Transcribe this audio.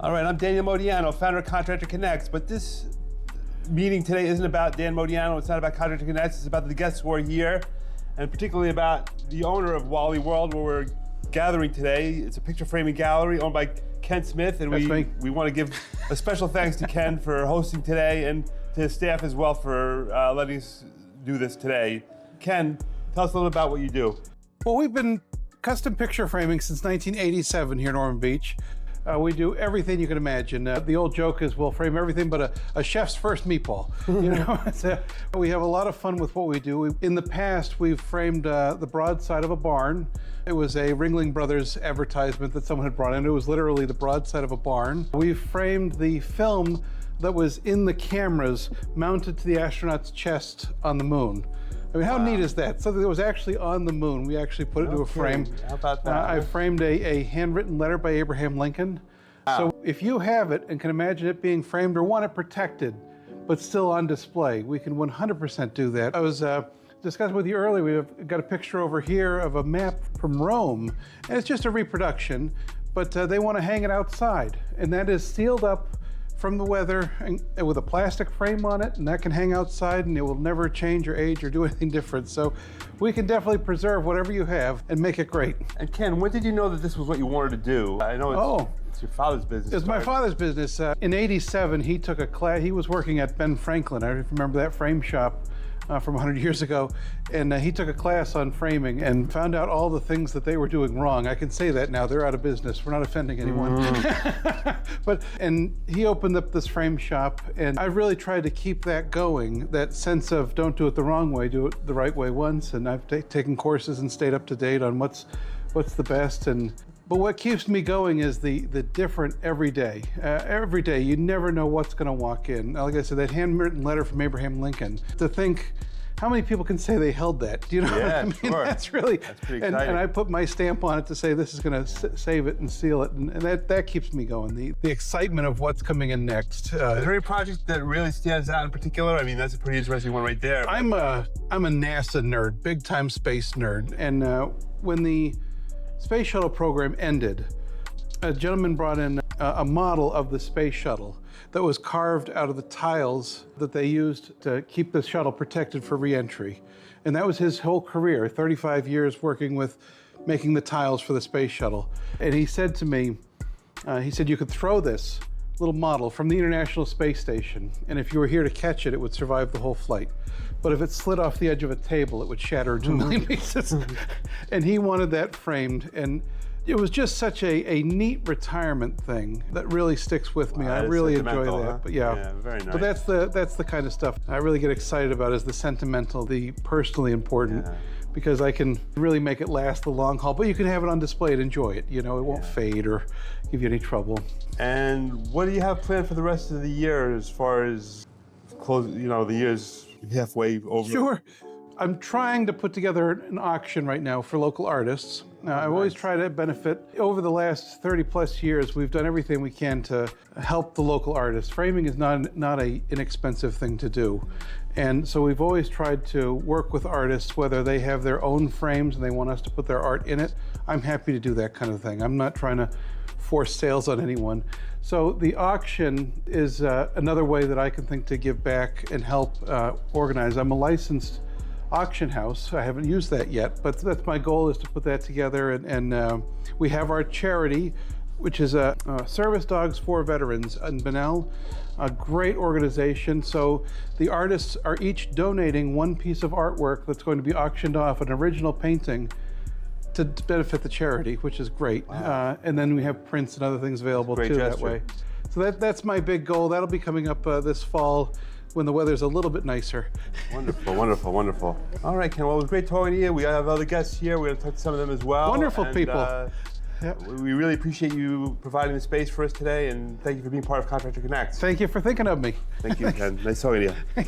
All right, I'm Daniel Modiano, founder of Contractor Connects, but this meeting today isn't about Dan Modiano, it's not about Contractor Connects, it's about the guests who are here, and particularly about the owner of Wally World, where we're gathering today. It's a picture framing gallery owned by Ken Smith, and we want to give a special thanks to Ken for hosting today and to his staff as well for letting us do this today. Ken, tell us a little about what you do. Well, we've been custom picture framing since 1987 here in Ormond Beach. We do everything you can imagine. The old joke is we'll frame everything but a chef's first meatball. You know, we have a lot of fun with what we do. In the past, we've framed the broadside of a barn. It was a Ringling Brothers advertisement that someone had brought in. It was literally the broadside of a barn. We've framed the film that was in the cameras mounted to the astronaut's chest on the moon. I mean, how neat is that? Something that was actually on the moon, we actually put it into a frame. How about that? I framed a handwritten letter by Abraham Lincoln. Wow. So if you have it and can imagine it being framed or want it protected, but still on display, we can 100% do that. I was discussing with you earlier, we've got a picture over here of a map from Rome, and it's just a reproduction, but they want to hang it outside, and that is sealed up from the weather and with a plastic frame on it, and that can hang outside and it will never change or age or do anything different. So we can definitely preserve whatever you have and make it great. And Ken, when did you know that this was what you wanted to do? I know it's your father's business. It's my father's business. In '87, he took a class. He was working at Ben Franklin. I remember that frame shop from 100 years ago. And he took a class on framing and found out all the things that they were doing wrong. I can say that now, they're out of business. We're not offending anyone. And he opened up this frame shop, and I really tried to keep that going, that sense of don't do it the wrong way, do it the right way once. And I've taken courses and stayed up to date on what's the best. But what keeps me going is the different every day. Every day, you never know what's gonna walk in. Like I said, that handwritten letter from Abraham Lincoln, to think, how many people can say they held that? Do you know what I mean? Sure. That's pretty exciting. And I put my stamp on it to say this is gonna save it and seal it, and that keeps me going. The excitement of what's coming in next. Is there any project that really stands out in particular? I mean, that's a pretty interesting one right there. I'm a NASA nerd, big time space nerd, and when the Space Shuttle program ended, a gentleman brought in a model of the Space Shuttle that was carved out of the tiles that they used to keep the shuttle protected for re-entry. And that was his whole career, 35 years working with making the tiles for the Space Shuttle. And he said to me, he said, you could throw this little model from the International Space Station, and if you were here to catch it, it would survive the whole flight. But if it slid off the edge of a table, it would shatter into a million pieces. And he wanted that framed, and it was just such a neat retirement thing that really sticks with me. I really enjoy that. Huh? But yeah, very nice. But that's the kind of stuff I really get excited about, is the sentimental, the personally important, because I can really make it last the long haul. But you can have it on display and enjoy it. You know, it won't fade or give you any trouble. And what do you have planned for the rest of the year as far as close? You know, the year's halfway over. Sure. I'm trying to put together an auction right now for local artists. I've always tried to benefit. Over the last 30 plus years, we've done everything we can to help the local artists. Framing is not an inexpensive thing to do. And so we've always tried to work with artists, whether they have their own frames and they want us to put their art in it. I'm happy to do that kind of thing. I'm not trying to force sales on anyone. So the auction is another way that I can think to give back and help organize. I'm a licensed auction house. I haven't used that yet, but that's my goal, is to put that together. And we have our charity, which is Service Dogs for Veterans in Bunnell, a great organization. So the artists are each donating one piece of artwork that's going to be auctioned off, an original painting, to benefit the charity, which is great. Wow. And then we have prints and other things available too that way. So that's my big goal. That'll be coming up this fall, when the weather's a little bit nicer. Wonderful, wonderful, wonderful. All right, Ken, well, it was great talking to you. We have other guests here. We're going to talk to some of them as well. Wonderful people. We really appreciate you providing the space for us today, and thank you for being part of Contractor Connect. Thank you for thinking of me. Thank you, Ken. Nice talking to you.